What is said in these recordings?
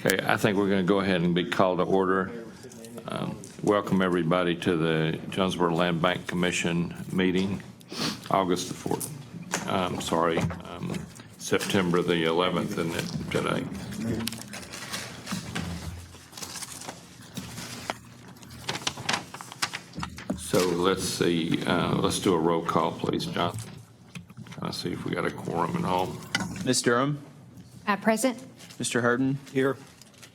Okay, I think we're going to go ahead and be called to order. Welcome everybody to the Jonesboro Land Bank Commission meeting, August the 4th. September the 11th, isn't it, today? So let's see, let's do a roll call, please, Jonathan. Kind of see if we got a quorum and all. Ms. Durham? Present. Mr. Hurden? Here.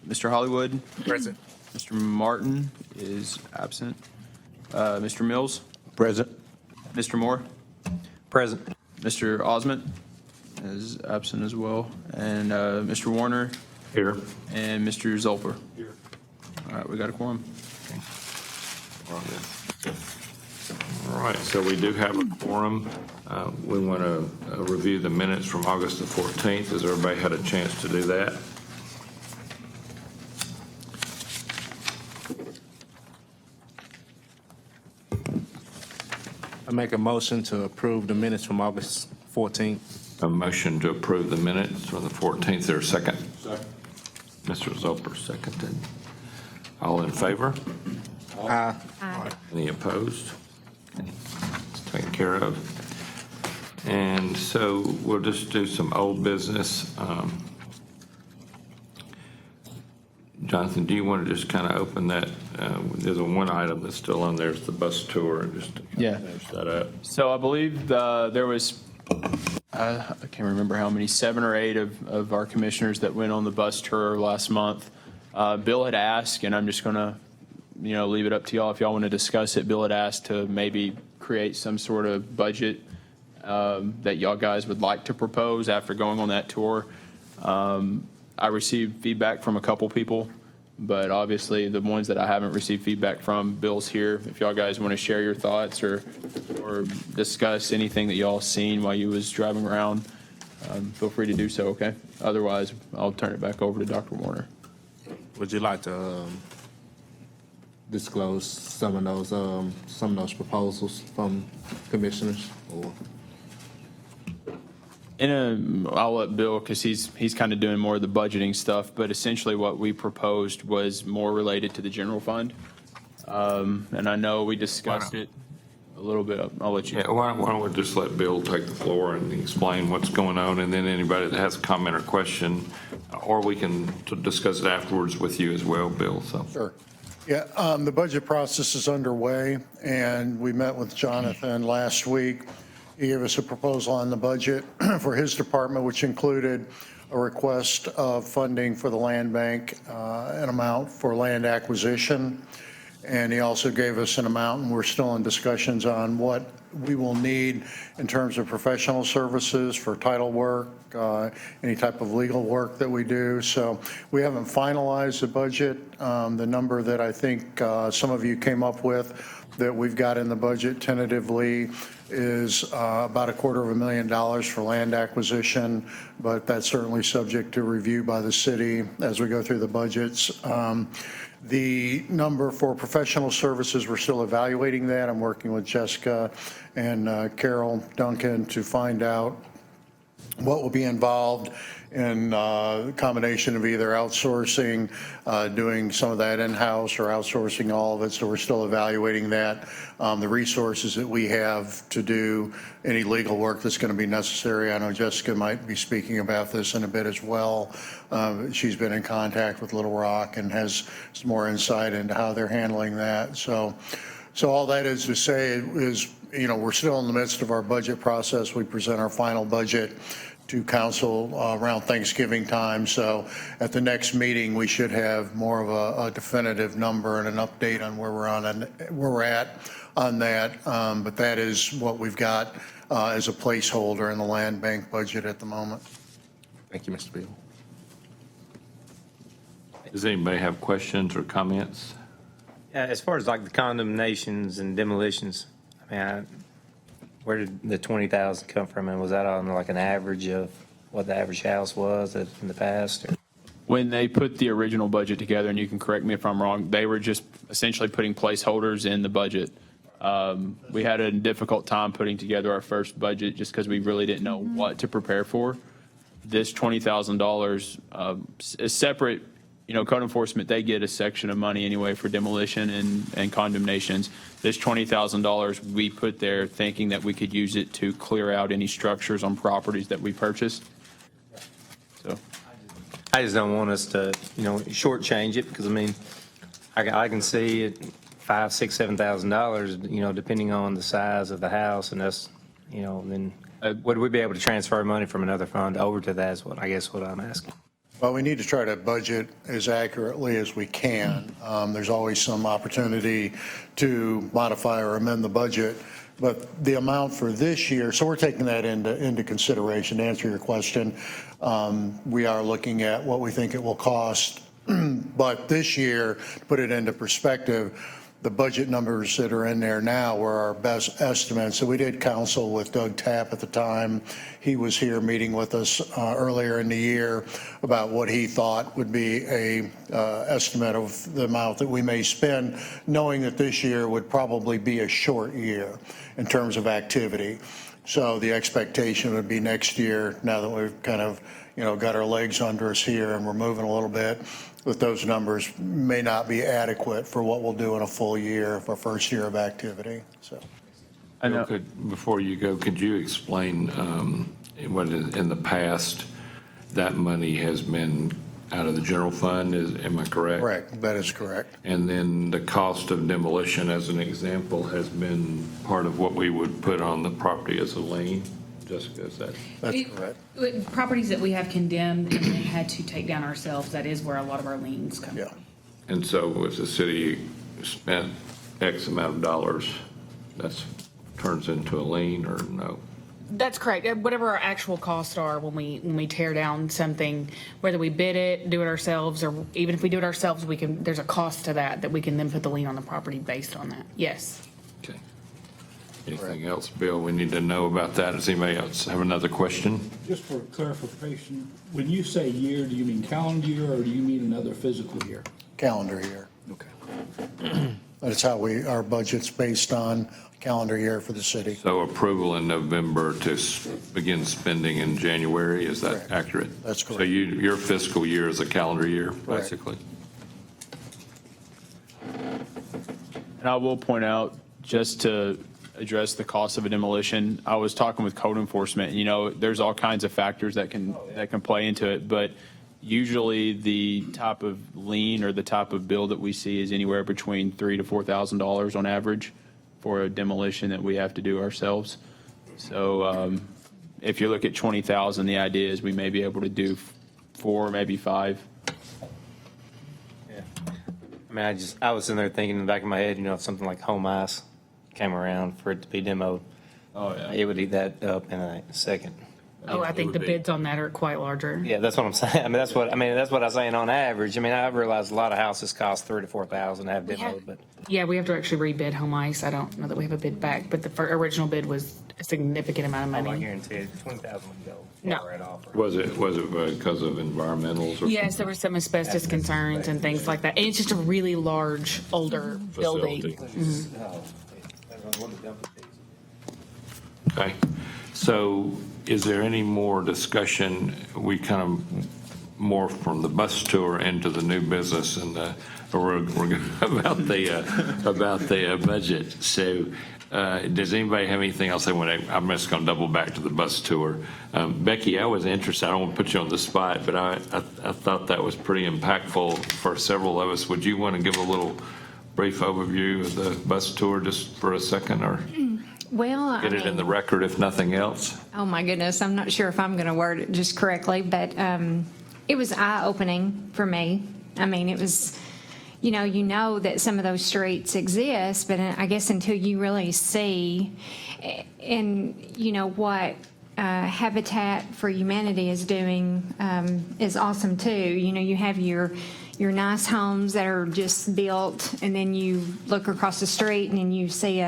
Mr. Hollywood? Present. Mr. Martin is absent. Mr. Mills? Present. Mr. Moore? Present. Mr. Osment is absent as well. And Mr. Warner Here. and Mr. Zolper. Here. All right, we got a quorum. All right, so we do have a quorum. We want to review the minutes from August the 14th. Has everybody had a chance to do that? I make a motion to approve the minutes from August 14th. A motion to approve the minutes from the 14th. Is there a second? Second. Mr. Zolper seconded. All in favor? Aye. Any opposed? Okay, it's taken care of. And so we'll just do some old business. Jonathan, do you want to just kind of open that? There's a one item that's still on there, it's the bus tour, just to Yeah. finish that up. So I believe there was, I can't remember how many, 7 or 8 of our commissioners that went on the bus tour last month. Bill had asked, and I'm just going to, leave it up to y'all if y'all want to discuss it. Bill had asked to maybe create some sort of budget that y'all guys would like to propose after going on that tour. I received feedback from a couple people, but obviously the ones that I haven't received feedback from, Bill's here. If y'all guys want to share your thoughts or discuss anything that y'all seen while you was driving around, feel free to do so, okay? Otherwise, I'll turn it back over to Dr. Warner. Would you like to disclose some of those proposals from commissioners? Or I'll let Bill, because he's kind of doing more of the budgeting stuff, but essentially what we proposed was more related to the general fund. And I know we discussed it a little bit. I'll let you. Yeah, why don't we just let Bill take the floor and explain what's going on, and then anybody that has a comment or question, or we can discuss it afterwards with you as well, Bill. So. Sure. Yeah, the budget process is underway, and we met with Jonathan last week. He gave us a proposal on the budget for his department, which included a request of funding for the land bank, an amount for land acquisition. And he also gave us an amount, and we're still in discussions on what we will need in terms of professional services for title work, any type of legal work that we do. So we haven't finalized the budget. The number that I think some of you came up with that we've got in the budget tentatively is about $250,000 for land acquisition, but that's certainly subject to review by the city as we go through the budgets. The number for professional services, we're still evaluating that. I'm working with Jessica and Carol Duncan to find out what will be involved in a combination of either outsourcing, doing some of that in-house, or outsourcing all of it. So we're still evaluating that. The resources that we have to do any legal work that's going to be necessary. I know Jessica might be speaking about this in a bit as well. She's been in contact with Little Rock and has some more insight into how they're handling that. So all that is to say is, we're still in the midst of our budget process. We present our final budget to council around Thanksgiving time. So at the next meeting, we should have more of a definitive number and an update on where we're at on that. But that is what we've got as a placeholder in the land bank budget at the moment. Thank you, Mr. Bill. Does anybody have questions or comments? As far as like the condemnations and demolitions, where did the 20,000 come from? And was that on like an average of what the average house was in the past? Or? When they put the original budget together, and you can correct me if I'm wrong, they were just essentially putting placeholders in the budget. We had a difficult time putting together our first budget just because we really didn't know what to prepare for. This $20,000 is separate code enforcement, they get a section of money anyway for demolition and condemnations. This $20,000 we put there thinking that we could use it to clear out any structures on properties that we purchased. So, I just don't want us to, shortchange it, because I mean, I can see it $5,000, $6,000, $7,000, depending on the size of the house, and that's, then would we be able to transfer money from another fund over to that is what I'm asking. Well, we need to try to budget as accurately as we can. There's always some opportunity to modify or amend the budget, but the amount for this year, so we're taking that into consideration. To answer your question, we are looking at what we think it will cost, but this year, to put it into perspective, the budget numbers that are in there now were our best estimates. So we did counsel with Doug Tapp at the time. He was here meeting with us earlier in the year about what he thought would be a estimate of the amount that we may spend, knowing that this year would probably be a short year in terms of activity. So the expectation would be next year, now that we've kind of, got our legs under us here and we're moving a little bit, that those numbers may not be adequate for what we'll do in a full year, for first year of activity, so. I know. Before you go, could you explain what in the past that money has been out of the general fund, am I correct? Correct, that is correct. And then the cost of demolition, as an example, has been part of what we would put on the property as a lien? Jessica, is that? That's correct. Properties that we have condemned and then had to take down ourselves, that is where a lot of our liens come Yeah. from. And so if the city spent X amount of dollars, that turns into a lien or no? That's correct. Whatever our actual costs are when we tear down something, whether we bid it, do it ourselves, or even if we do it ourselves, there's a cost to that we can then put the lien on the property based on that. Yes. Okay. Anything else, Bill, we need to know about that? Does anybody else have another question? Just for clarification, when you say year, do you mean calendar year or do you mean another physical year? Calendar year. Okay. That's how our budget's based on calendar year for the city. So approval in November to begin spending in January, is that Correct. accurate? That's correct. So your fiscal year is a calendar year, basically? And I will point out, just to address the cost of a demolition, I was talking with code enforcement, there's all kinds of factors that can play into it, but usually the type of lien or the type of bill that we see is anywhere between $3,000 to $4,000 on average for a demolition that we have to do ourselves. So if you look at 20,000, the idea is we may be able to do 4, maybe 5. Yeah. I mean, I was sitting there thinking in the back of my head, if something like home ice came around for it to be demoed, Oh, yeah. it would eat that up in a second. Oh, I think the bids on that are quite larger. Yeah, that's what I'm saying. That's what I'm saying on average. I realize a lot of houses cost $3,000 to $4,000 to have demoed, but Yeah, we have to actually rebid home ice. I don't know that we have a bid back, but the original bid was a significant amount of I money. guarantee it, 20,000 would go No. right off. Was it because of environmentals or? Yes, there were some asbestos concerns and things like that. And it's just a really large, older building. Facility. Okay, so is there any more discussion? We kind of morphed from the bus tour into the new business and we're about the budget. So does anybody have anything else they want to? I'm just going to double back to the bus tour. Becky, I was interested. I don't want to put you on the spot, but I thought that was pretty impactful for several of us. Would you want to give a little brief overview of the bus tour just for a second, or Well, get it in the record if nothing else? oh my goodness, I'm not sure if I'm going to word it just correctly, but it was eye-opening for me. It was, you know that some of those streets exist, but I guess until you really see, and what Habitat for Humanity is doing is awesome too. You have your nice homes that are just built, and then you look across the street and then you see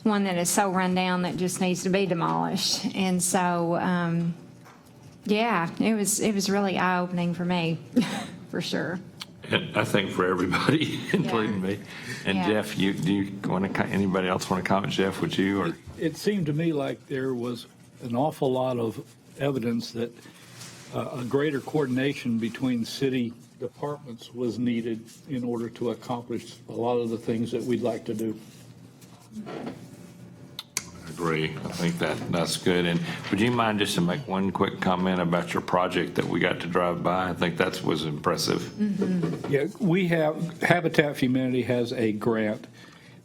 one that is so run down that just needs to be demolished. And so, it was really eye-opening for me, for sure. And I think for everybody, including me. And Yeah. Jeff, do you want to? Anybody else want to comment? Jeff, would you? Or It seemed to me like there was an awful lot of evidence that a greater coordination between city departments was needed in order to accomplish a lot of the things that we'd like to do. Agree. I think that's good. And would you mind just to make one quick comment about your project that we got to drive by? I think that was impressive. Yeah, we have, Habitat for Humanity has a grant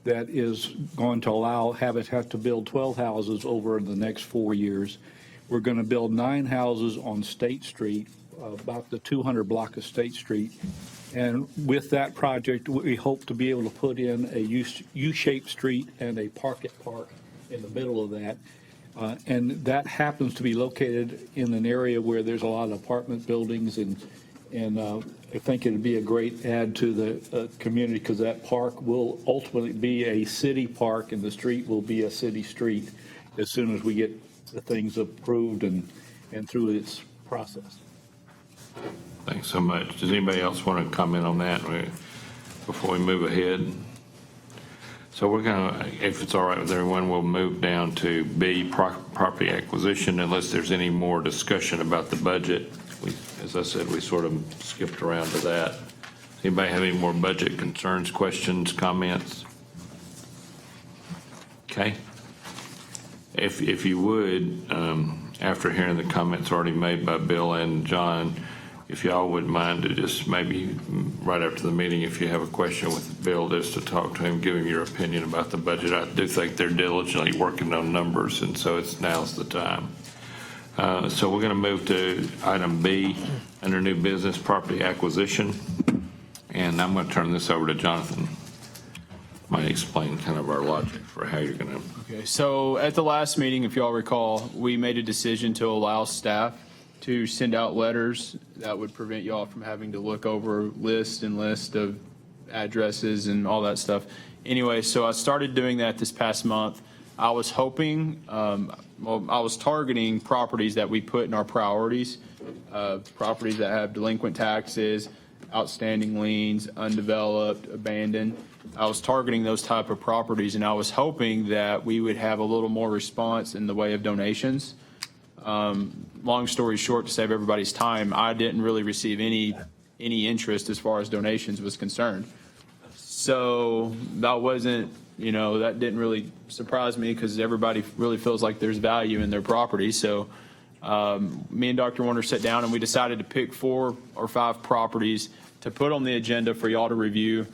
that is going to allow Habitat to build 12 houses over the next 4 years. We're going to build 9 houses on State Street, about the 200 block of State Street. And with that project, we hope to be able to put in a U-shaped street and a park in the middle of that. And that happens to be located in an area where there's a lot of apartment buildings, and I think it'd be a great add to the community, because that park will ultimately be a city park and the street will be a city street as soon as we get the things approved and through its process. Thanks so much. Does anybody else want to comment on that before we move ahead? So we're going to, if it's all right with everyone, we'll move down to B, property acquisition, unless there's any more discussion about the budget. As I said, we sort of skipped around to that. Anybody have any more budget concerns, questions, comments? Okay. If you would, after hearing the comments already made by Bill and John, if y'all would mind to just maybe right after the meeting, if you have a question with Bill, just to talk to him, give him your opinion about the budget. I do think they're diligently working on numbers, and so now's the time. So we're going to move to item B under new business, property acquisition. And I'm going to turn this over to Jonathan. Might explain kind of our logic for how you're going to. Okay, so at the last meeting, if y'all recall, we made a decision to allow staff to send out letters that would prevent y'all from having to look over list of addresses and all that stuff. Anyway, so I started doing that this past month. I was hoping, I was targeting properties that we put in our priorities, properties that have delinquent taxes, outstanding liens, undeveloped, abandoned. I was targeting those type of properties, and I was hoping that we would have a little more response in the way of donations. Long story short, to save everybody's time, I didn't really receive any interest as far as donations was concerned. So that wasn't, that didn't really surprise me, because everybody really feels like there's value in their property. So me and Dr. Warner sat down and we decided to pick 4 or 5 properties to put on the agenda for y'all to review.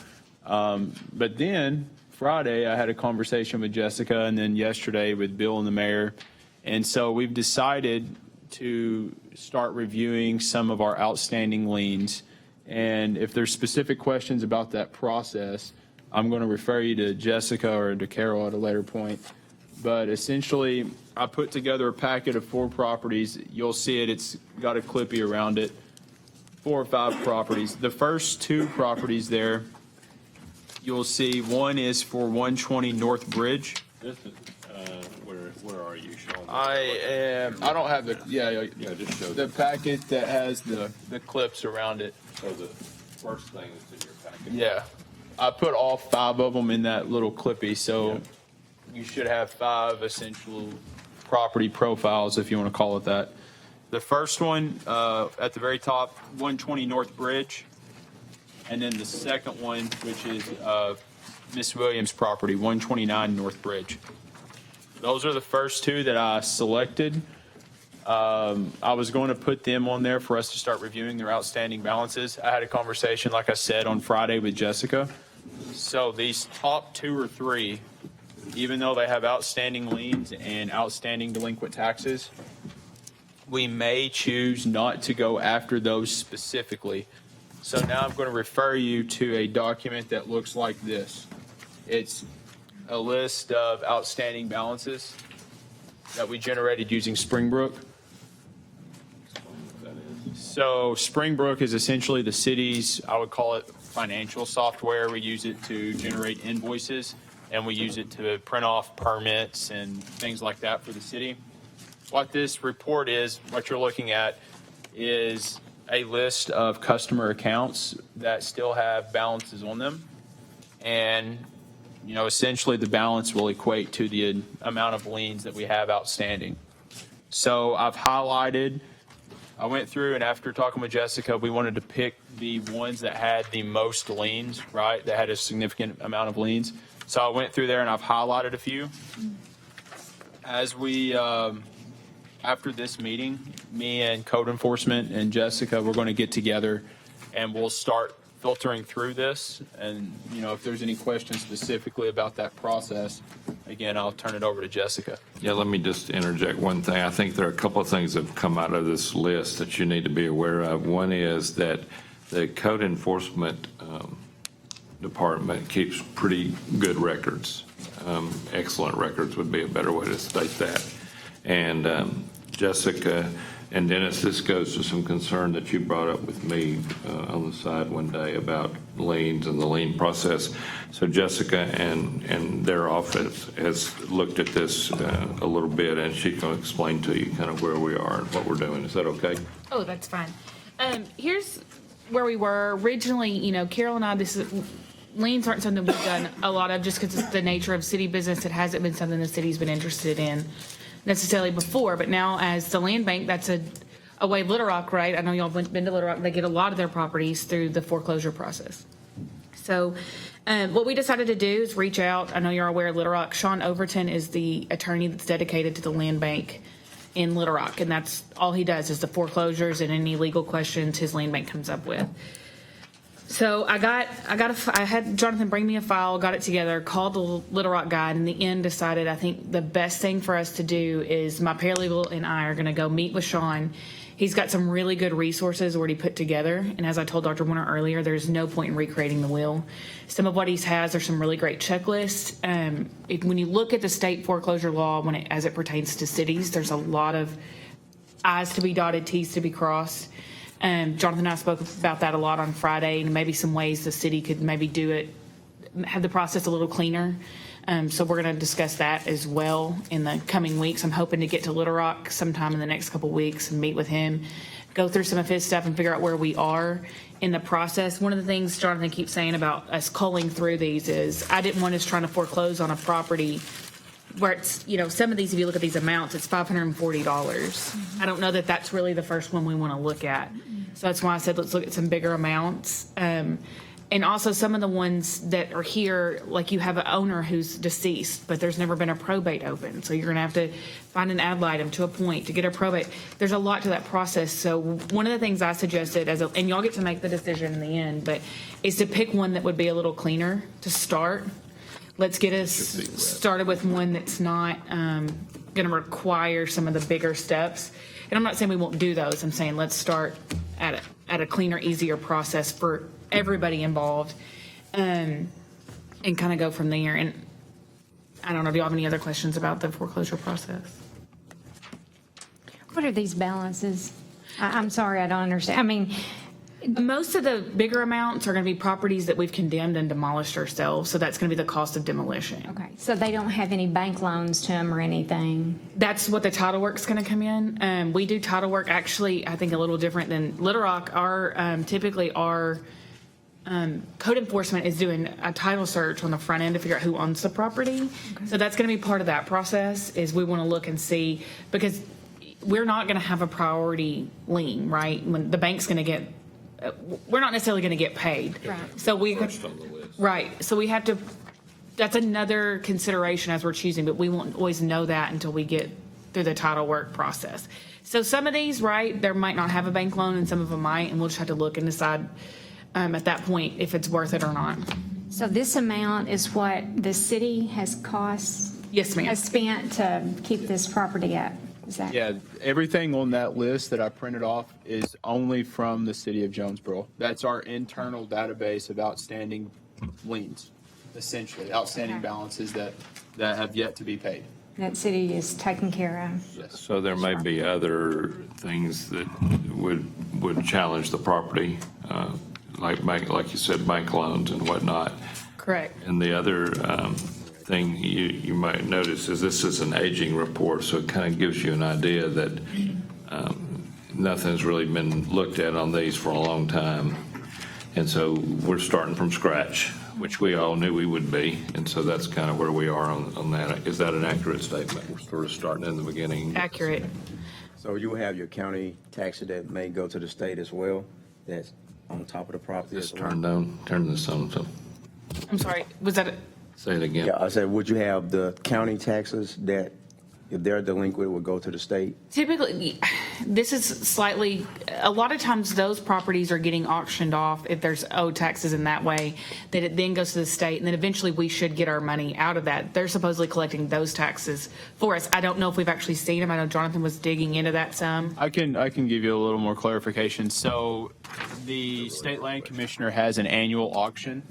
But then Friday, I had a conversation with Jessica, and then yesterday with Bill and the mayor. And so we've decided to start reviewing some of our outstanding liens. And if there's specific questions about that process, I'm going to refer you to Jessica or to Carol at a later point. But essentially, I put together a packet of 4 properties. You'll see it. It's got a clippy around it. 4 or 5 properties. The first 2 properties there, you'll see one is for 120 North Bridge. This is, where are you showing? I don't have the, just show the packet that has the clips around it. So the first thing that's in your packet. Yeah. I put all 5 of them in that little clippy, so you should have 5 essential property profiles, if you want to call it that. The first one, at the very top, 120 North Bridge. And then the second one, which is Miss Williams' property, 129 North Bridge. Those are the first 2 that I selected. I was going to put them on there for us to start reviewing their outstanding balances. I had a conversation, like I said, on Friday with Jessica. So these top 2 or 3, even though they have outstanding liens and outstanding delinquent taxes, we may choose not to go after those specifically. So now I'm going to refer you to a document that looks like this. It's a list of outstanding balances that we generated using Springbrook. So Springbrook is essentially the city's, I would call it, financial software. We use it to generate invoices, and we use it to print off permits and things like that for the city. What this report is, what you're looking at, is a list of customer accounts that still have balances on them. And, essentially the balance will equate to the amount of liens that we have outstanding. So I've highlighted I went through, and after talking with Jessica, we wanted to pick the ones that had the most liens, right? That had a significant amount of liens. So I went through there and I've highlighted a few. As we, after this meeting, me and code enforcement and Jessica, we're going to get together and we'll start filtering through this. And, you know, if there's any questions specifically about that process, again, I'll turn it over to Jessica. Yeah, let me just interject one thing. I think there are a couple of things that have come out of this list that you need to be aware of. One is that the code enforcement department keeps pretty good records. Excellent records would be a better way to state that. And Jessica and Dennis, this goes to some concern that you brought up with me on the side one day about liens and the lien process. So Jessica and their office has looked at this a little bit, and she's going to explain to you kind of where we are and what we're doing. Is that okay? Oh, that's fine. Here's where we were originally. You know, Carol and I, liens aren't something we've done a lot of just because it's the nature of city business. It hasn't been something the city's been interested in necessarily before, but now as the land bank, that's a way of Little Rock, right? I know y'all have been to Little Rock. They get a lot of their properties through the foreclosure process. So what we decided to do is reach out. I know you're aware of Little Rock. Sean Overton is the attorney that's dedicated to the land bank in Little Rock, and that's all he does is the foreclosures and any legal questions his land bank comes up with. So I had Jonathan bring me a file, got it together, called the Little Rock guy, and in the end decided I think the best thing for us to do is my paralegal and I are going to go meet with Sean. He's got some really good resources already put together, and as I told Dr. Warner earlier, there's no point in recreating the wheel. Some of what he has are some really great checklists. When you look at the state foreclosure law, as it pertains to cities, there's a lot of I's to be dotted, T's to be crossed. Jonathan and I spoke about that a lot on Friday, and maybe some ways the city could maybe do it, have the process a little cleaner. So we're going to discuss that as well in the coming weeks. I'm hoping to get to Little Rock sometime in the next couple weeks and meet with him, go through some of his stuff and figure out where we are in the process. One of the things Jonathan keeps saying about us culling through these is I didn't want us trying to foreclose on a property where it's, you know, some of these, if you look at these amounts, it's $540. I don't know that that's really the first one we want to look at. So that's why I said, let's look at some bigger amounts. And also some of the ones that are here, like you have an owner who's deceased, but there's never been a probate open. So you're going to have to find an ad litem to a point to get a probate. There's a lot to that process. So one of the things I suggested, and y'all get to make the decision in the end, but is to pick one that would be a little cleaner to start. Let's get us started with one that's not going to require some of the bigger steps. And I'm not saying we won't do those. I'm saying let's start at a cleaner, easier process for everybody involved, and kind of go from there. And I don't know, do you have any other questions about the foreclosure process? What are these balances? I'm sorry, I don't understand. I mean, Most of the bigger amounts are going to be properties that we've condemned and demolished ourselves, so that's going to be the cost of demolition. okay, so they don't have any bank loans to them or anything? That's what the title work's going to come in. We do title work, actually, I think a little different than Little Rock. Typically our code enforcement is doing a title search on the front end to figure out who owns the property. Okay. So that's going to be part of that process, is we want to look and see, because we're not going to have a priority lien, right? When the bank's going to get, we're not necessarily going to get paid. Right. So right. So we have to, that's another consideration as we're choosing, but we won't always know that until we get through the title work process. So some of these, right, there might not have a bank loan and some of them might, and we'll just have to look and decide at that point if it's worth it or not. So this amount is what the city has Yes, ma'am. has spent to keep this property up? Is that? Yeah, everything on that list that I printed off is only from the city of Jonesboro. That's our internal database of outstanding liens, essentially, outstanding Okay. balances that have yet to be paid. That city is taken care of? Yes. So there may be other things that would challenge the property, like you said, bank loans and whatnot. Correct. And the other thing you might notice is this is an aging report, so it kind of gives you an idea that nothing's really been looked at on these for a long time. And so we're starting from scratch, which we all knew we would be. And so that's kind of where we are on that. Is that an accurate statement? We're sort of starting in the beginning. Accurate. So you have your county taxes that may go to the state as well, that's on top of the property as Just well? turn this on, so, I'm sorry, was that, say it again. Yeah, I said, would you have the county taxes that, if they're delinquent, would go to the state? typically, this is slightly, a lot of times those properties are getting auctioned off if there's owed taxes in that way, that it then goes to the state, and then eventually we should get our money out of that. They're supposedly collecting those taxes for us. I don't know if we've actually seen them. I know Jonathan was digging into that some. I can give you a little more clarification. So the state land commissioner has an annual auction,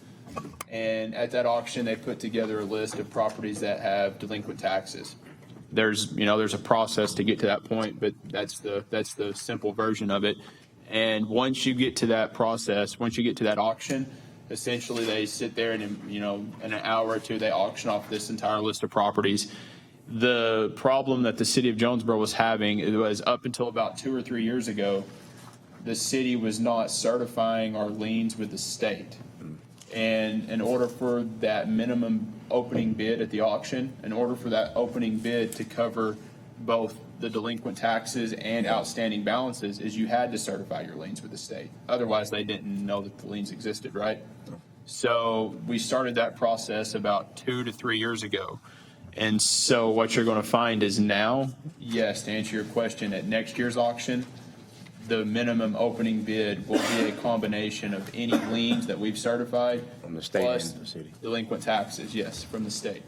and at that auction, they put together a list of properties that have delinquent taxes. There's a process to get to that point, but that's the simple version of it. And once you get to that process, once you get to that auction, essentially they sit there and in an hour or two they auction off this entire list of properties. The problem that the city of Jonesboro was having, it was up until about 2 or 3 years ago, the city was not certifying our liens with the state. And in order for that minimum opening bid at the auction, in order for that opening bid to cover both the delinquent taxes and outstanding balances, is you had to certify your liens with the state. Otherwise, they didn't know that the liens existed, right? So we started that process about 2 to 3 years ago. And so what you're going to find is now, yes, to answer your question, at next year's auction, the minimum opening bid will be a combination of any liens that we've certified. From the state plus and the city. Delinquent taxes, yes, from the state.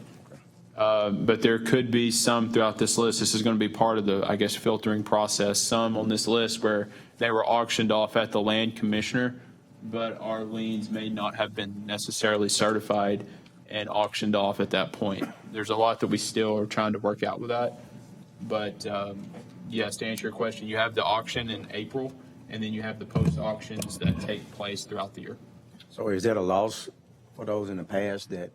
But there could be some throughout this list. This is going to be part of the, I guess, filtering process. Some on this list where they were auctioned off at the land commissioner, but our liens may not have been necessarily certified and auctioned off at that point. There's a lot that we still are trying to work out with that. But yes, to answer your question, you have the auction in April, and then you have the post auctions that take place throughout the year. So is that a loss for those in the past that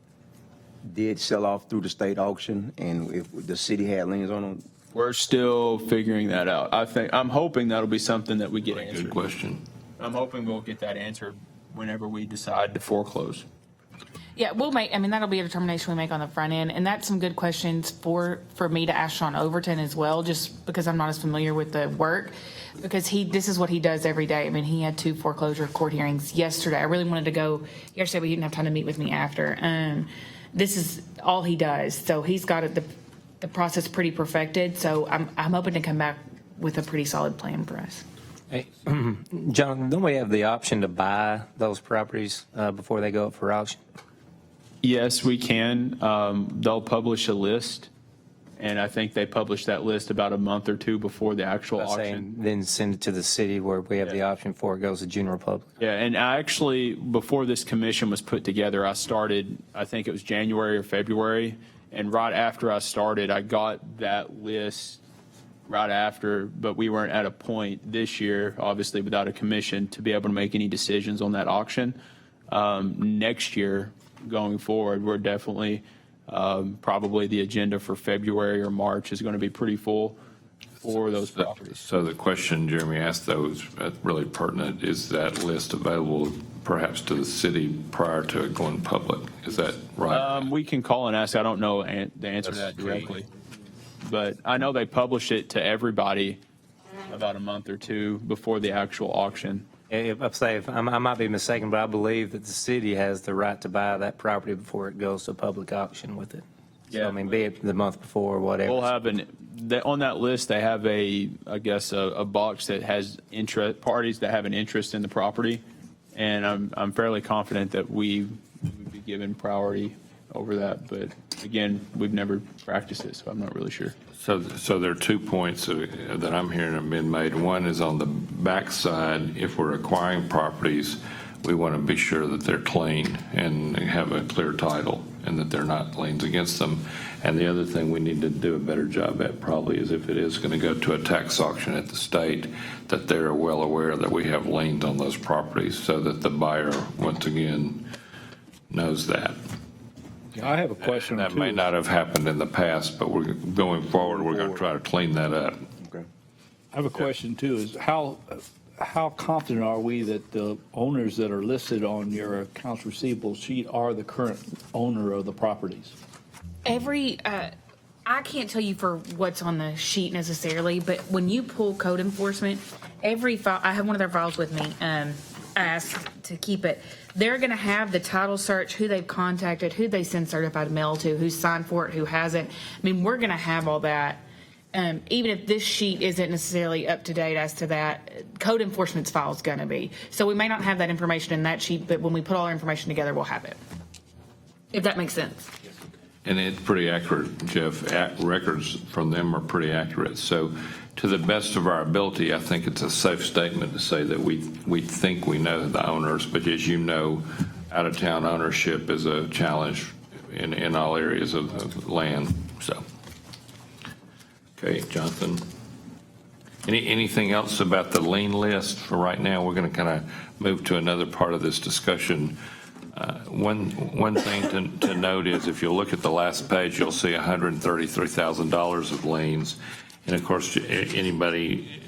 did sell off through the state auction, and if the city had liens on them? We're still figuring that out. I'm hoping that'll be something that we get Good answered. question. I'm hoping we'll get that answered whenever we decide to foreclose. Yeah, that'll be a determination we make on the front end, and that's some good questions for me to ask Sean Overton as well, just because I'm not as familiar with the work, because this is what he does every day. I mean, he had 2 foreclosure court hearings yesterday. I really wanted to go yesterday, but he didn't have time to meet with me after. This is all he does, so he's got the process pretty perfected, so I'm hoping to come back with a pretty solid plan for us. Hey, John, don't we have the option to buy those properties before they go up for auction? Yes, we can. They'll publish a list, and I think they publish that list about a month or 2 before the actual I'm saying auction. then send it to the city where we have the option for it goes to general public. Yeah, and I actually, before this commission was put together, I started, I think it was January or February, and right after I started, I got that list right after, but we weren't at a point this year, obviously without a commission, to be able to make any decisions on that auction. Next year, going forward, we're definitely, probably the agenda for February or March is going to be pretty full for those properties. So the question Jeremy asked, though, is really pertinent. Is that list available perhaps to the city prior to it going public? Is that right? We can call and ask. I don't know the answer to That's that directly. But I know they publish it to everybody about a month or 2 before the actual auction. I might be mistaken, but I believe that the city has the right to buy that property before it goes to public auction with it. So, Yeah. I mean, be it the month before or whatever. We'll have on that list, they have a box that has parties that have an interest in the property. And I'm fairly confident that we would be given priority over that. But again, we've never practiced it, so I'm not really sure. So there are 2 points that I'm hearing have been made. One is on the backside, if we're acquiring properties, we want to be sure that they're clean and have a clear title and that they're not liens against them. And the other thing we need to do a better job at probably is if it is going to go to a tax auction at the state, that they're well aware that we have liens on those properties so that the buyer, once again, knows that. I have a question. That too. may not have happened in the past, but we're going forward, we're going to try to clean that up. Okay. I have a question too, is how confident are we that the owners that are listed on your accounts receivable sheet are the current owner of the properties? I can't tell you for what's on the sheet necessarily, but when you pull code enforcement, every file, I have one of their files with me, I asked to keep it. They're gonna have the title search, who they've contacted, who they send certified mail to, who's signed for it, who hasn't. I mean, we're gonna have all that. Even if this sheet isn't necessarily up to date as to that, code enforcement's file is gonna be. So we may not have that information in that sheet, but when we put all our information together, we'll have it. If that makes sense. And it's pretty accurate, Jeff. Records from them are pretty accurate. So to the best of our ability, I think it's a safe statement to say that we think we know the owners, but as you know, out-of-town ownership is a challenge in all areas of land, so. Okay, Jonathan. Anything else about the lien list for right now? We're going to kind of move to another part of this discussion. One thing to note is if you look at the last page, you'll see $133,000 of liens. And of course, anybody,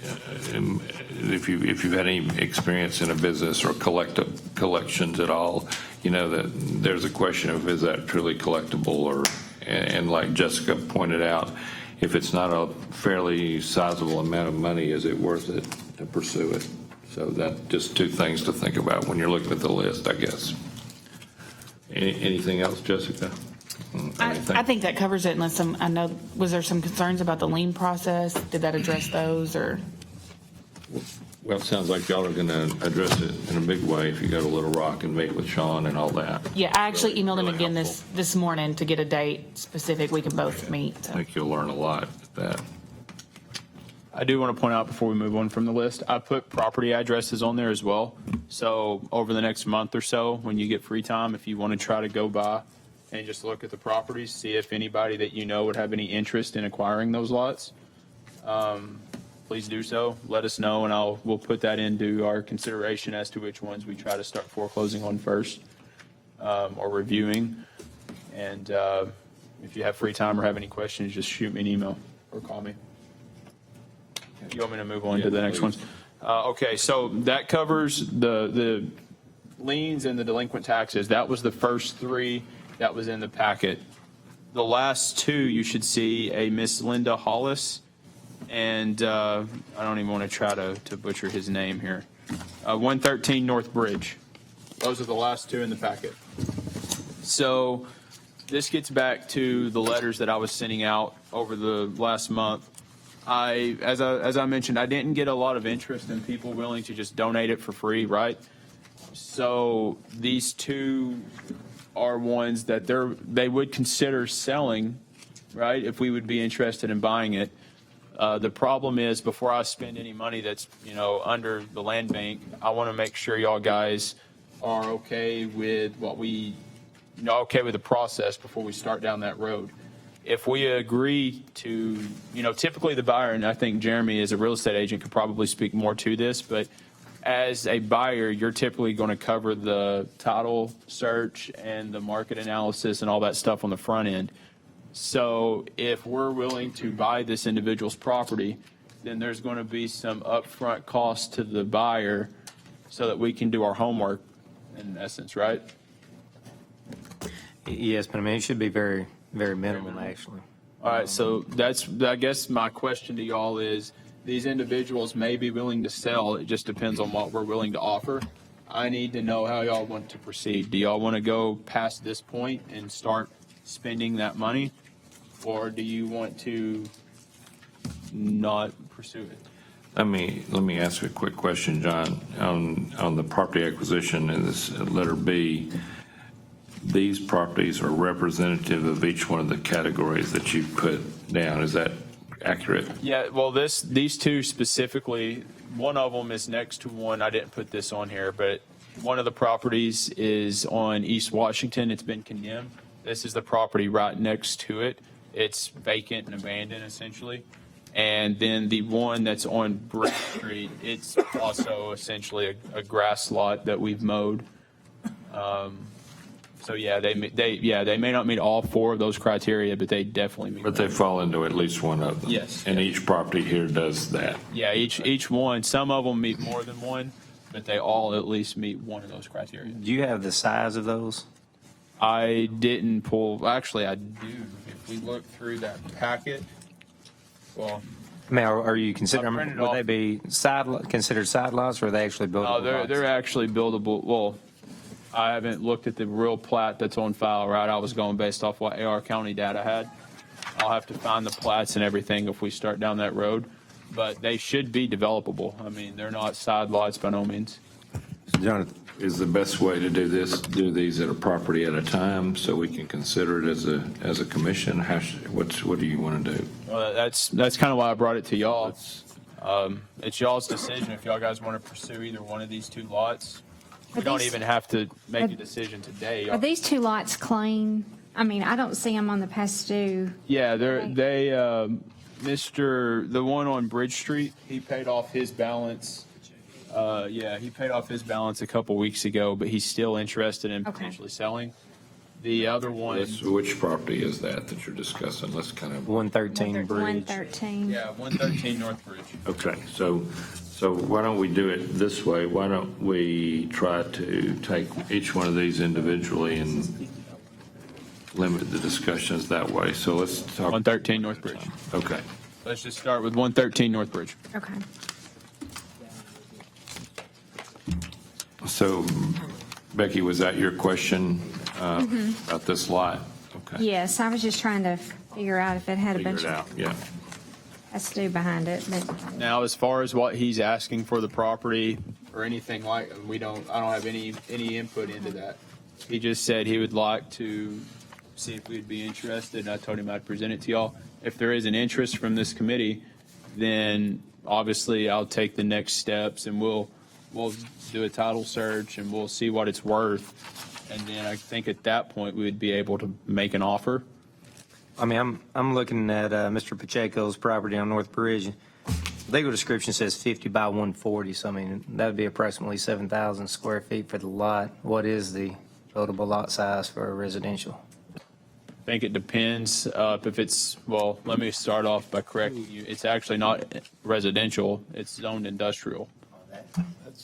if you've had any experience in a business or collections at all, you know that there's a question of is that truly collectible, or, and like Jessica pointed out, if it's not a fairly sizable amount of money, is it worth it to pursue it? So that just two things to think about when you're looking at the list, I guess. Anything else, Jessica? I think that covers it unless I know, was there some concerns about the lien process? Did that address those or? Well, it sounds like y'all are going to address it in a big way if you go to Little Rock and meet with Sean and all that. Yeah, I actually emailed him Really again helpful. this morning to get a date specific. We can both meet. I So. think you'll learn a lot at that. I do want to point out before we move on from the list, I put property addresses on there as well. So over the next month or so, when you get free time, if you want to try to go by and just look at the properties, see if anybody that you know would have any interest in acquiring those lots, please do so. Let us know, and we'll put that into our consideration as to which ones we try to start foreclosing on first, or reviewing. And if you have free time or have any questions, just shoot me an email or call me. You want me to move on to the next one? Okay, so that covers the liens and the delinquent taxes. That was the first three that was in the packet. The last two, you should see a Miss Linda Hollis, and I don't even want to try to butcher his name here. 113 North Bridge. Those are the last two in the packet. So this gets back to the letters that I was sending out over the last month. As I mentioned, I didn't get a lot of interest in people willing to just donate it for free, right? So these two are ones that they would consider selling, right, if we would be interested in buying it. The problem is, before I spend any money that's, under the land bank, I want to make sure y'all guys are okay with okay with the process before we start down that road. If we agree to, typically the buyer, and I think Jeremy as a real estate agent could probably speak more to this, but as a buyer, you're typically going to cover the title search and the market analysis and all that stuff on the front end. So if we're willing to buy this individual's property, then there's going to be some upfront cost to the buyer so that we can do our homework, in essence, right? Yes, but I mean, it should be very, very minimal, actually. All right, so I guess my question to y'all is, these individuals may be willing to sell. It just depends on what we're willing to offer. I need to know how y'all want to proceed. Do y'all want to go past this point and start spending that money? Or do you want to not pursue it? Let me ask you a quick question, John. On the property acquisition in this letter B, these properties are representative of each one of the categories that you put down. Is that accurate? Yeah, well, these two specifically, one of them is next to one. I didn't put this on here, but one of the properties is on East Washington. It's been condemned. This is the property right next to it. It's vacant and abandoned, essentially. And then the one that's on Brick Street, it's also essentially a grass lot that we've mowed. So yeah, they may not meet all four of those criteria, but they definitely meet. But they fall into at least one of them. Yes. And each property here does that. Yeah, each one. Some of them meet more than one, but they all at least meet one of those criteria. Do you have the size of those? I didn't pull. Actually, I do. we look through that packet, well, I mean, are you considering, printed would off- they be considered side lots, or are they actually buildable they're lots? actually buildable. Well, I haven't looked at the real plat that's on file, right? I was going based off what AR County data had. I'll have to find the plats and everything if we start down that road, but they should be developable. I mean, they're not side lots by no means. Jonathan, Is the best way to do this, do these at a property at a time so we can consider it as a commission? What do you want to do? Well, that's kind of why I brought it to y'all. It's y'all's decision if y'all guys want to pursue either one of these two lots. We Are don't these- even have to make a are- decision today. Are these two lots clean? I mean, I don't see them on the past due. Yeah, Okay. the one on Bridge Street, he paid off his balance. He paid off his balance a couple weeks ago, but he's still interested in Okay. potentially selling. The other one, Which property is that you're discussing? Let's kind of, 113 Bridge. 113. 113 North Bridge. okay, so why don't we do it this way? Why don't we try to take each one of these individually and limit the discussions that way? So let's talk, 113 North Bridge. okay. Let's just start with 113 North Bridge. Okay. So Becky, was that your question about this lot? Okay. Yes, I was just trying to figure out if it had a Figure bunch it of out, yeah. past due behind it, but Now, as far as what he's asking for the property or anything like, I don't have any input into that. He just said he would like to see if we'd be interested, and I told him I'd present it to y'all. If there is an interest from this committee, then obviously I'll take the next steps and we'll do a title search and we'll see what it's worth. And then I think at that point we would be able to make an offer. I mean, I'm looking at Mr. Pacheco's property on North Bridge. Legal description says 50 by 140, so I mean, that would be approximately 7,000 square feet for the lot. What is the buildable lot size for a residential? I think it depends if it's, well, let me start off by correcting you. It's actually not residential, it's zoned industrial.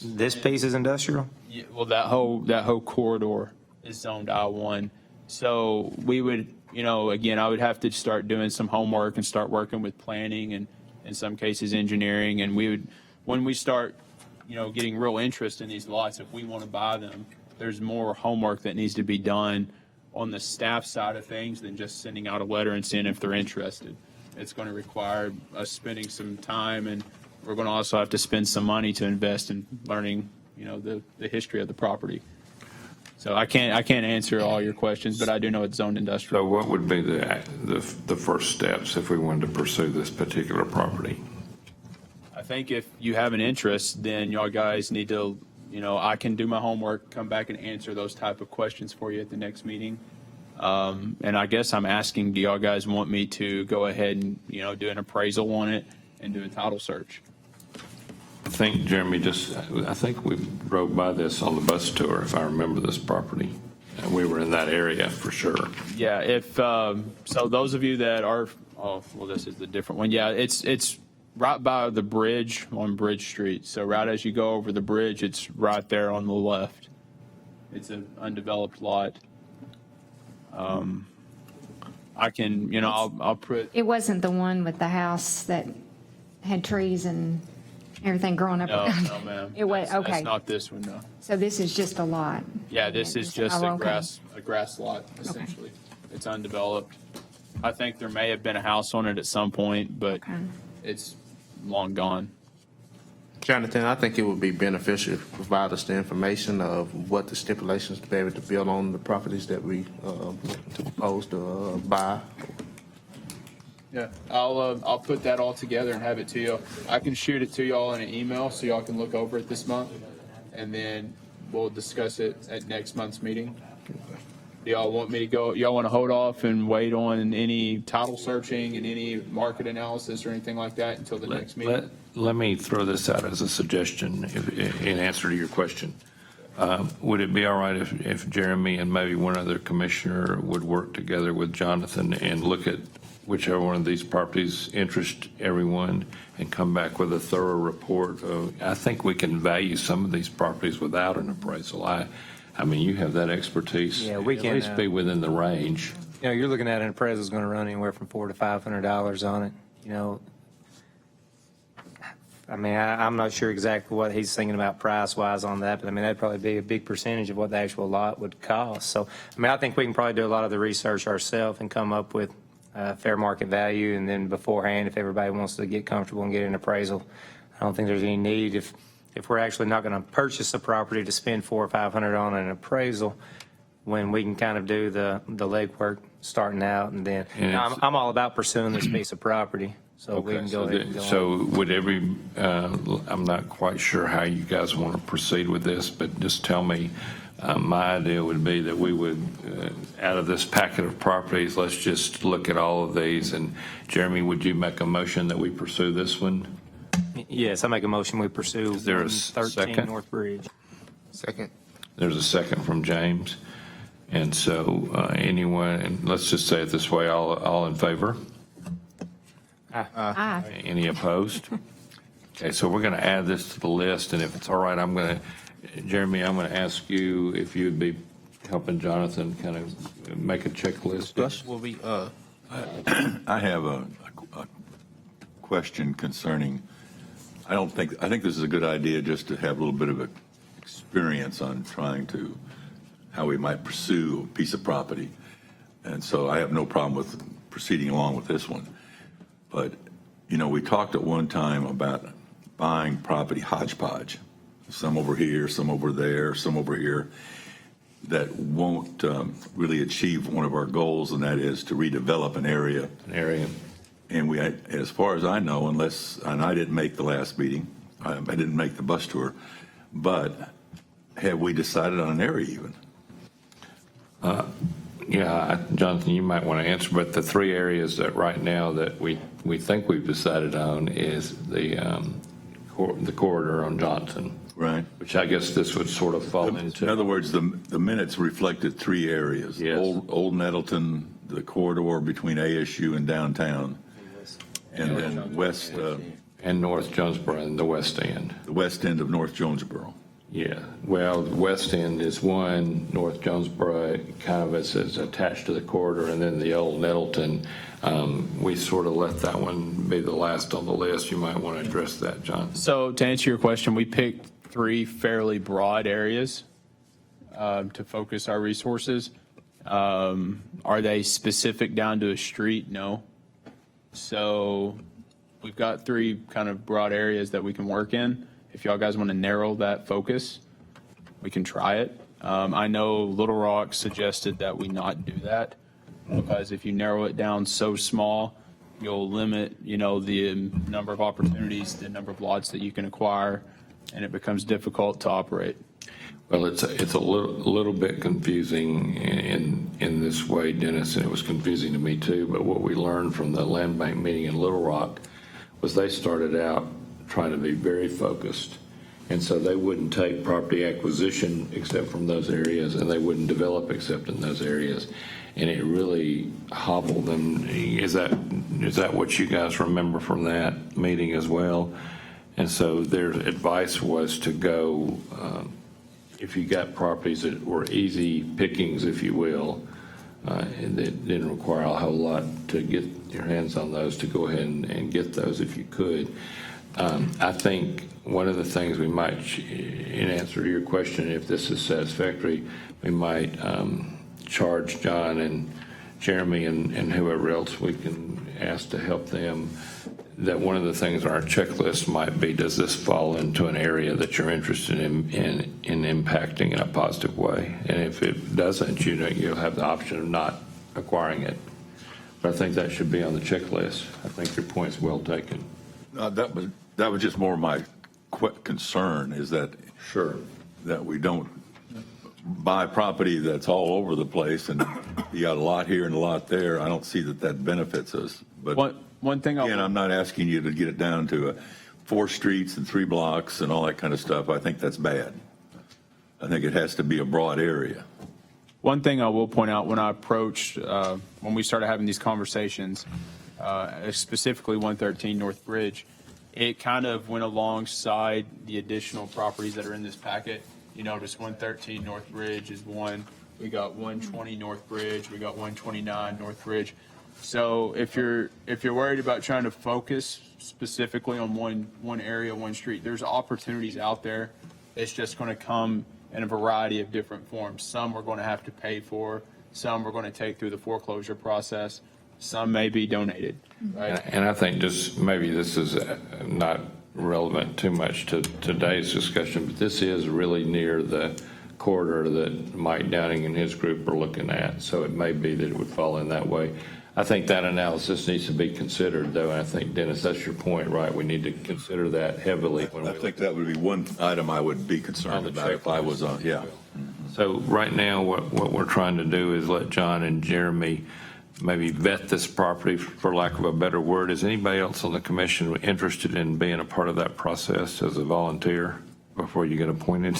This piece is industrial? Yeah, well, that whole corridor is zoned I-1. So we would, again, I would have to start doing some homework and start working with planning and in some cases engineering. And we would, when we start, getting real interest in these lots, if we want to buy them, there's more homework that needs to be done on the staff side of things than just sending out a letter and seeing if they're interested. It's going to require us spending some time, and we're going to also have to spend some money to invest in learning, the history of the property. So I can't answer all your questions, but I do know it's zoned industrial. So what would be the first steps if we wanted to pursue this particular property? I think if you have an interest, then y'all guys need to, I can do my homework, come back and answer those type of questions for you at the next meeting. And I guess I'm asking, do y'all guys want me to go ahead and, do an appraisal on it and do a title search? I think, Jeremy, I think we drove by this on the bus tour, if I remember this property. And we were in that area for sure. Yeah, so those of you that are, this is the different one. Yeah, it's right by the bridge on Bridge Street. So right as you go over the bridge, it's right there on the left. It's an undeveloped lot. I can, I'll put, it wasn't the one with the house that had trees and everything growing up no, around no, ma'am. It was, That's okay. not this one, no. So this is just a lot. Yeah, this is just Oh, a okay. grass lot, essentially. It's undeveloped. I think there may have been a house on it at some point, but Okay. it's long gone. Jonathan, I think it would be beneficial to provide us the information of what the stipulations to be able to build on the properties that we to propose to buy. Yeah, I'll put that all together and have it to you. I can shoot it to y'all in an email so y'all can look over it this month, and then we'll discuss it at next month's meeting. Do y'all want me to go? Y'all want to hold off and wait on any title searching and any market analysis or anything like that until the next meeting? Let me throw this out as a suggestion in answer to your question. Would it be all right if Jeremy and maybe one other commissioner would work together with Jonathan and look at whichever one of these properties interest everyone and come back with a thorough report? I think we can value some of these properties without an appraisal. I mean, you have that expertise. Yeah, we can, At least be within the range. You know, you're looking at an appraisal is going to run anywhere from $400 to $500 on it, you know. I mean, I'm not sure exactly what he's thinking about price-wise on that, but I mean, that'd probably be a big percentage of what the actual lot would cost. So, I mean, I think we can probably do a lot of the research ourselves and come up with fair market value, and then beforehand, if everybody wants to get comfortable and get an appraisal, I don't think there's any need if we're actually not going to purchase a property to spend $400 or $500 on an appraisal, when we can kind of do the legwork starting out, and then I'm all about pursuing this piece of property. So we can go ahead and go on. So would I'm not quite sure how you guys want to proceed with this, but just tell me, my idea would be that we would, out of this packet of properties, let's just look at all of these. And Jeremy, would you make a motion that we pursue this one? Yes, I make a motion we pursue Is there a 13 second? North Bridge. Second. There's a second from James. And so anyone, and let's just say it this way, all in favor? Aye. Any opposed? Okay, so we're going to add this to the list, and if it's all right, Jeremy, I'm going to ask you if you'd be helping Jonathan kind of make a checklist. Gus, will we, I have a question concerning, I think this is a good idea just to have a little bit of experience on trying to, how we might pursue a piece of property. And so I have no problem with proceeding along with this one. But, you know, we talked at one time about buying property hodgepodge, some over here, some over there, some over here, that won't really achieve one of our goals, and that is to redevelop an area. And we, as far as I know, and I didn't make the last meeting, I didn't make the bus tour, but have we decided on an area even? Yeah, Jonathan, you might want to answer, but the three areas that right now that we think we've decided on is the corridor on Johnson. Right. Which I guess this would sort of fall into. In other words, the minutes reflected three areas. Yes. Old Nettleton, the corridor between ASU and downtown, and then west, And North Jonesboro and the west end. the west end of North Jonesboro. Yeah, well, the west end is one, North Jonesboro kind of is attached to the corridor, and then the old Nettleton, we sort of let that one be the last on the list. You might want to address that, John. So to answer your question, we picked three fairly broad areas to focus our resources. Are they specific down to a street? No. So we've got three kind of broad areas that we can work in. If y'all guys want to narrow that focus, we can try it. I know Little Rock suggested that we not do that, because if you narrow it down so small, you'll limit, the number of opportunities, the number of lots that you can acquire, and it becomes difficult to operate. Well, it's a little bit confusing in this way, Dennis, and it was confusing to me too, but what we learned from the land bank meeting in Little Rock was they started out trying to be very focused. And so they wouldn't take property acquisition except from those areas, and they wouldn't develop except in those areas. And it really hobbled them. Is that what you guys remember from that meeting as well? And so their advice was to go, if you got properties that were easy pickings, if you will, and that didn't require a whole lot to get your hands on those, to go ahead and get those if you could. I think one of the things we might, in answer to your question, if this is satisfactory, we might charge John and Jeremy and whoever else we can ask to help them, that one of the things on our checklist might be, does this fall into an area that you're interested in impacting in a positive way? And if it doesn't, you'll have the option of not acquiring it. But I think that should be on the checklist. I think your point's well taken. That was just more my concern, is that Sure. that we don't buy property that's all over the place and you got a lot here and a lot there. I don't see that benefits us. But One thing again, I'm not asking you to get it down to 4 streets and 3 blocks and all that kind of stuff. I think that's bad. I think it has to be a broad area. One thing I will point out, when I approached, when we started having these conversations, specifically 113 North Bridge, it kind of went alongside the additional properties that are in this packet. You notice 113 North Bridge is one, we got 120 North Bridge, we got 129 North Bridge. So if you're worried about trying to focus specifically on one area, one street, there's opportunities out there. It's just going to come in a variety of different forms. Some we're going to have to pay for, some we're going to take through the foreclosure process, some may be donated, right? And I think just maybe this is not relevant too much to today's discussion, but this is really near the corridor that Mike Downing and his group are looking at. So it may be that it would fall in that way. I think that analysis needs to be considered, though. And I think, Dennis, that's your point, right? We need to consider that heavily. When I think that would be one item I would be concerned about if I was on, yeah. So right now, what we're trying to do is let John and Jeremy maybe vet this property, for lack of a better word. Is anybody else on the commission interested in being a part of that process as a volunteer before you get appointed?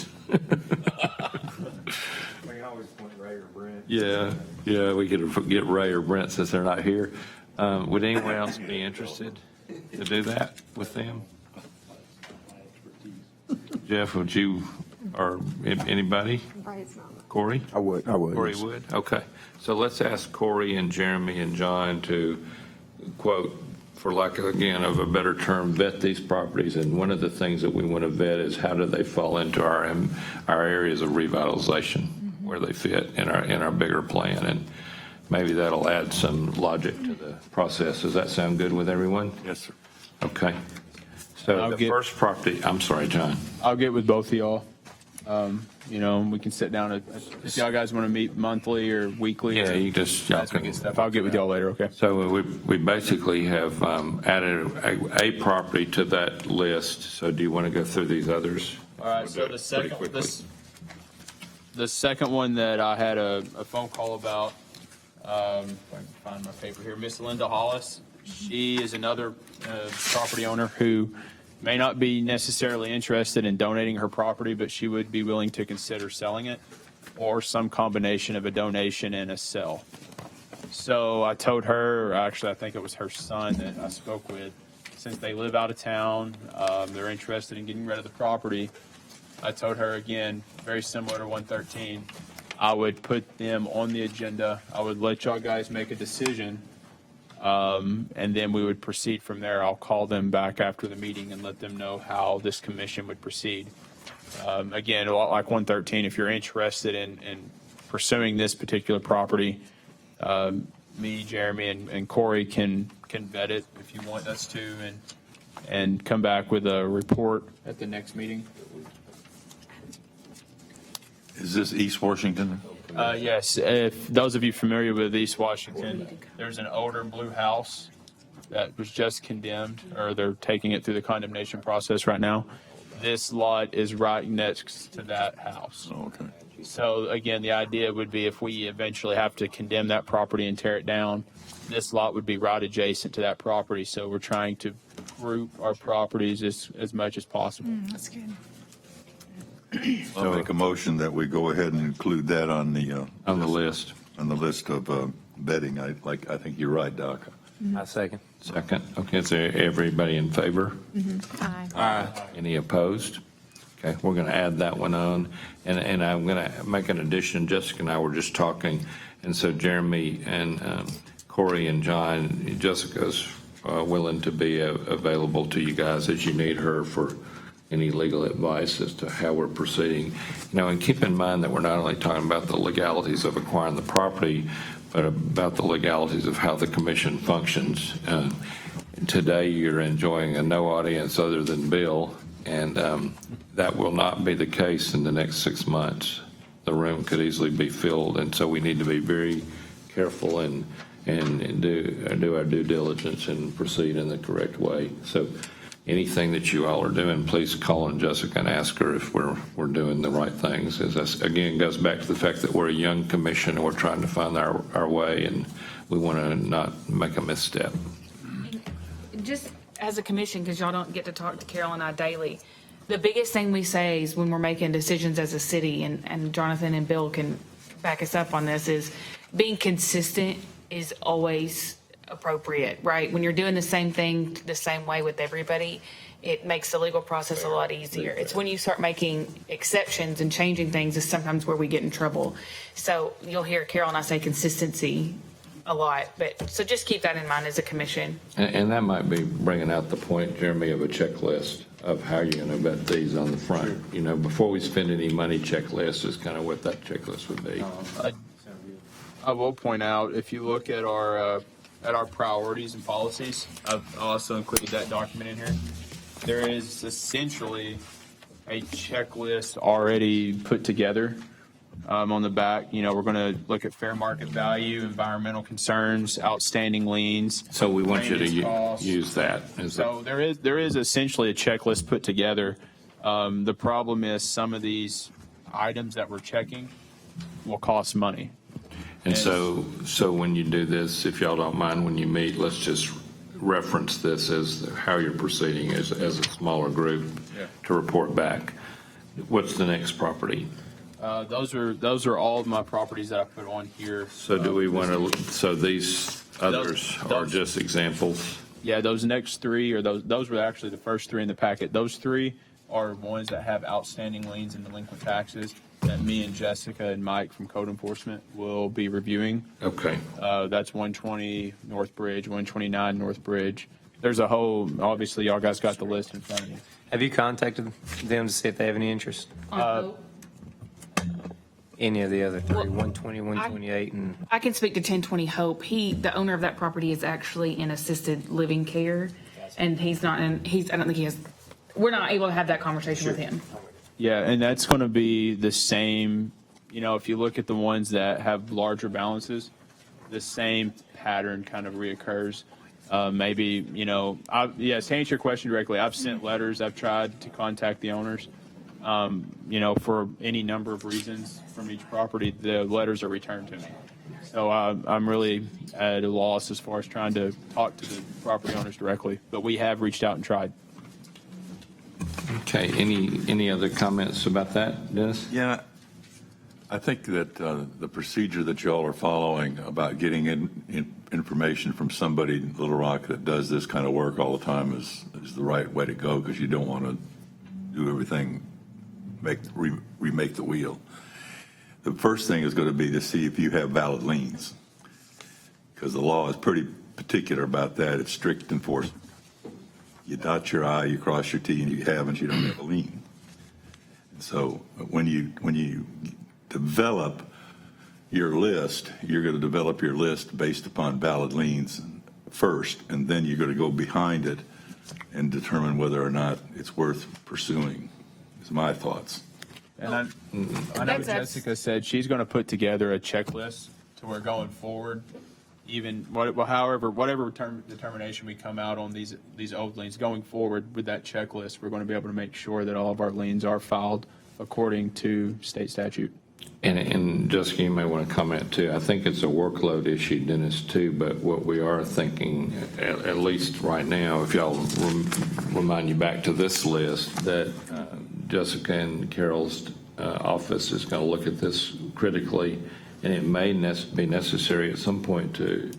Yeah, we could get Ray or Brent since they're not here. Would anyone else be interested to do that with them? Jeff, would you, or anybody? Corey? I would. Corey would? Okay. So let's ask Corey and Jeremy and John to, quote, for lack of, again, of a better term, vet these properties. And one of the things that we want to vet is how do they fall into our areas of revitalization, where they fit in our bigger plan. And maybe that'll add some logic to the process. Does that sound good with everyone? Yes, sir. Okay. So I'll the get- first property, I'm sorry, John. I'll get with both of y'all. You know, we can sit down. If y'all guys want to meet monthly or weekly. Yeah, you just, y'all As we can. get stuff, I'll get with y'all later, okay? So we basically have added a property to that list. So do you want to go through these others? All right, so We'll do it pretty quickly. the second one that I had a phone call about, if I can find my paper here, Miss Linda Hollis. She is another property owner who may not be necessarily interested in donating her property, but she would be willing to consider selling it or some combination of a donation and a sell. So I told her, actually, I think it was her son that I spoke with, since they live out of town, they're interested in getting rid of the property. I told her, again, very similar to 113, I would put them on the agenda. I would let y'all guys make a decision, and then we would proceed from there. I'll call them back after the meeting and let them know how this commission would proceed. Again, a lot like 113, if you're interested in pursuing this particular property, me, Jeremy, and Corey can vet it if you want us to, and come back with a report at the next meeting. Is this East Washington? Yes, if those of you familiar with East Washington, there's an older blue house that was just condemned, or they're taking it through the condemnation process right now. This lot is right next to that house. Oh, okay. So again, the idea would be if we eventually have to condemn that property and tear it down, this lot would be right adjacent to that property. So we're trying to group our properties as much as possible. That's good. I'll make a motion that we go ahead and include that on the list. on the list of vetting. I think you're right, Doc. I second. Second. Okay, is there everybody in favor? Aye. Any opposed? Okay, we're going to add that one on. And I'm going to make an addition. Jessica and I were just talking. And so Jeremy and Corey and John, Jessica's willing to be available to you guys as you need her for any legal advice as to how we're proceeding. And keep in mind that we're not only talking about the legalities of acquiring the property, but about the legalities of how the commission functions. Today, you're enjoying a no audience other than Bill, and that will not be the case in the next 6 months. The room could easily be filled, and so we need to be very careful and do our due diligence and proceed in the correct way. So anything that you all are doing, please call on Jessica and ask her if we're doing the right things. As that, again, goes back to the fact that we're a young commission and we're trying to find our way, and we want to not make a misstep. Just as a commission, because y'all don't get to talk to Carol and I daily, the biggest thing we say is when we're making decisions as a city, and Jonathan and Bill can back us up on this, is being consistent is always appropriate, right? When you're doing the same thing the same way with everybody, it makes the legal process a lot easier. It's when you start making exceptions and changing things is sometimes where we get in trouble. So you'll hear Carol and I say consistency a lot, but so just keep that in mind as a commission. And that might be bringing out the point, Jeremy, of a checklist of how you're going to vet these on the front. You know, before we spend any money, checklist is kind of what that checklist would be. I will point out, if you look at our priorities and policies, I've also included that document in here. There is essentially a checklist already put together on the back. You know, we're going to look at fair market value, environmental concerns, outstanding liens. So we want you to drainage costs. use that as So there is essentially a checklist put together. The problem is some of these items that we're checking will cost money. And so when you do this, if y'all don't mind, when you meet, let's just reference this as how you're proceeding as a smaller group to report back. What's the next property? Those are all of my properties that I put on here. So do we want to, so these others are just examples? Yeah, those next three are those were actually the first three in the packet. Those three are ones that have outstanding liens and delinquent taxes that me and Jessica and Mike from Code Enforcement will be reviewing. Okay. That's 120 North Bridge, 129 North Bridge. There's a whole, obviously y'all guys got the list in front of you. Have you contacted them to see if they have any interest? Any of the other three, 120, 128, and I can speak to 1020 Hope. The owner of that property is actually in assisted living care, and I don't think he has, we're not able to have that conversation with him. Yeah, and that's going to be the same, you know, if you look at the ones that have larger balances, the same pattern kind of reoccurs. Maybe, you know, to answer your question directly, I've sent letters, I've tried to contact the owners. You know, for any number of reasons from each property, the letters are returned to me. So I'm really at a loss as far as trying to talk to the property owners directly, but we have reached out and tried. Okay. Any other comments about that, Dennis? Yeah, I think that the procedure that y'all are following about getting information from somebody in Little Rock that does this kind of work all the time is the right way to go, because you don't want to do everything, remake the wheel. The first thing is going to be to see if you have valid liens, because the law is pretty particular about that. It's strict enforcement. You dot your I, you cross your T, and you haven't, you don't have a lien. And so when you develop your list, you're going to develop your list based upon valid liens first, and then you're going to go behind it and determine whether or not it's worth pursuing. Is my thoughts. And I know Jessica said she's going to put together a checklist to where going forward, even whatever determination we come out on these old liens going forward with that checklist, we're going to be able to make sure that all of our liens are filed according to state statute. And Jessica, you may want to comment too. I think it's a workload issue, Dennis, too, but what we are thinking, at least right now, if y'all remind you back to this list, that Jessica and Carol's office is going to look at this critically, and it may be necessary at some point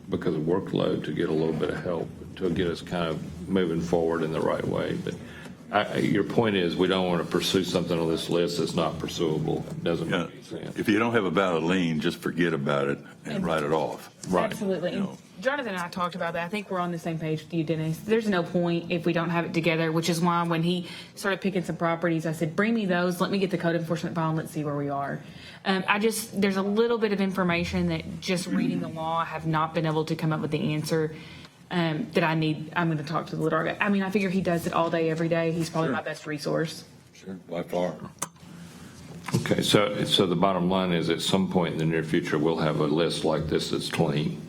because of workload, to get a little bit of help to get us kind of moving forward in the right way. But your point is, we don't want to pursue something on this list that's not pursuable. Doesn't make any sense. If you don't have a valid lien, just forget about it and write it off. Right. Absolutely. You know. Jonathan and I talked about that. I think we're on the same page with you, Dennis. There's no point if we don't have it together, which is why when he started picking some properties, I said, bring me those. Let me get the code enforcement file and let's see where we are. There's a little bit of information that just reading the law, I have not been able to come up with the answer that I need. I'm going to talk to the little guy. I mean, I figure he does it all day, every day. He's probably my best resource. Sure, by far. Okay, so the bottom line is, at some point in the near future, we'll have a list like this that's clean.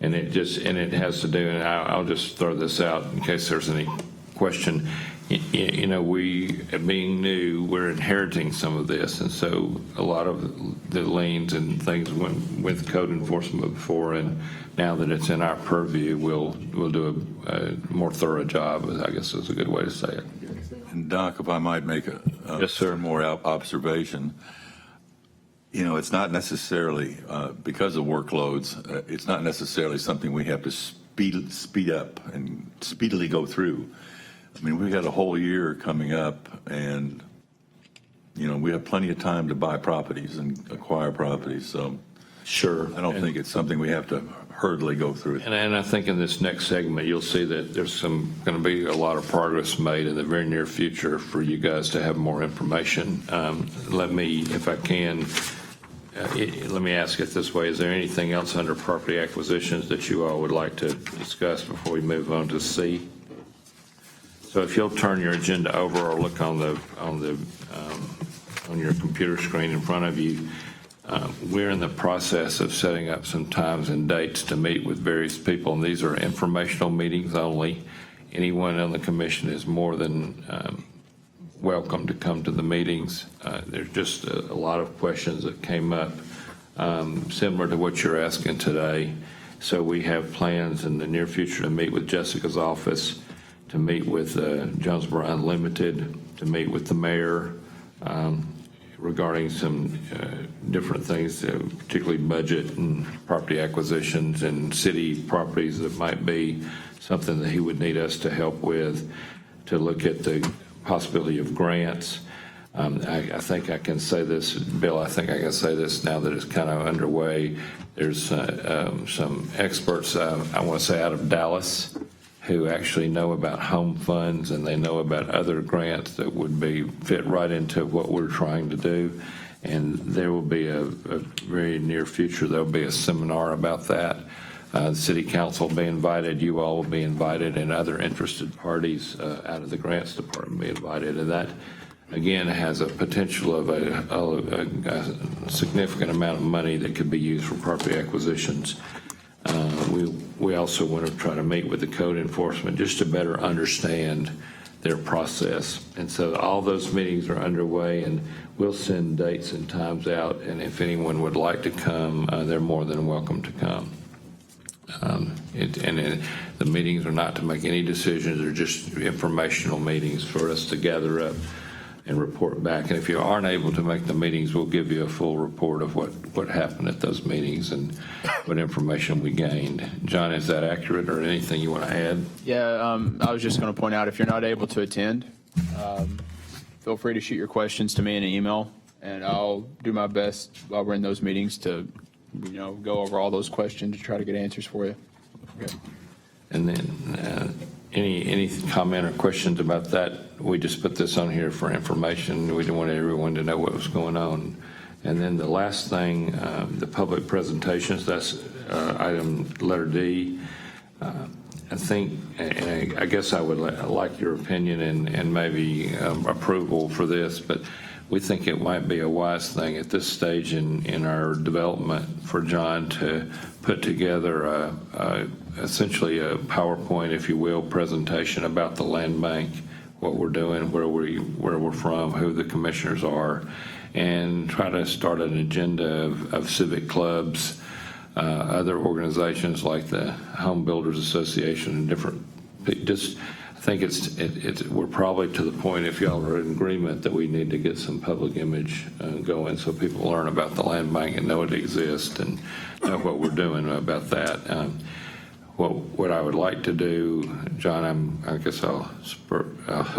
And it has to do, and I'll just throw this out in case there's any question. You know, we, being new, we're inheriting some of this, and so a lot of the liens and things went with code enforcement before, and now that it's in our purview, we'll do a more thorough job, I guess is a good way to say it. And Doc, if I might make Yes, sir. more observation, it's not necessarily, because of workloads, it's not necessarily something we have to speed up and speedily go through. I mean, we've got a whole year coming up, and, we have plenty of time to buy properties and acquire properties, so Sure. I don't think it's something we have to hurriedly go through. And I think in this next segment, you'll see that there's going to be a lot of progress made in the very near future for you guys to have more information. Let me, if I can, let me ask it this way. Is there anything else under property acquisitions that you all would like to discuss before we move on to C? So if you'll turn your agenda over or look on your computer screen in front of you, we're in the process of setting up some times and dates to meet with various people, and these are informational meetings only. Anyone on the commission is more than welcome to come to the meetings. There's just a lot of questions that came up similar to what you're asking today. So we have plans in the near future to meet with Jessica's office, to meet with Jonesboro Unlimited, to meet with the mayor, regarding some different things, particularly budget and property acquisitions and city properties that might be something that he would need us to help with, to look at the possibility of grants. I think I can say this, Bill, I think I can say this now that it's kind of underway. There's some experts, I want to say out of Dallas, who actually know about home funds, and they know about other grants that would fit right into what we're trying to do. And there will be a very near future, there'll be a seminar about that. The city council will be invited, you all will be invited, and other interested parties out of the grants department will be invited. And that, again, has a potential of a significant amount of money that could be used for property acquisitions. We also want to try to meet with the code enforcement just to better understand their process. And so all those meetings are underway, and we'll send dates and times out. And if anyone would like to come, they're more than welcome to come. The meetings are not to make any decisions. They're just informational meetings for us to gather up and report back. And if you aren't able to make the meetings, we'll give you a full report of what happened at those meetings and what information we gained. John, is that accurate, or anything you want to add? Yeah, I was just going to point out, if you're not able to attend, feel free to shoot your questions to me in an email, and I'll do my best while we're in those meetings to, go over all those questions to try to get answers for you. Okay. And then any comment or questions about that? We just put this on here for information. We didn't want everyone to know what was going on. And then the last thing, the public presentations, that's item letter D. I think, and I guess I would like your opinion and maybe approval for this, but we think it might be a wise thing at this stage in our development for John to put together essentially a PowerPoint, if you will, presentation about the land bank, what we're doing, where we're from, who the commissioners are, and try to start an agenda of civic clubs, other organizations like the Home Builders Association and different. I think we're probably to the point, if y'all are in agreement, that we need to get some public image going so people learn about the land bank and know it exists and know what we're doing about that. What I would like to do, John, I guess I'll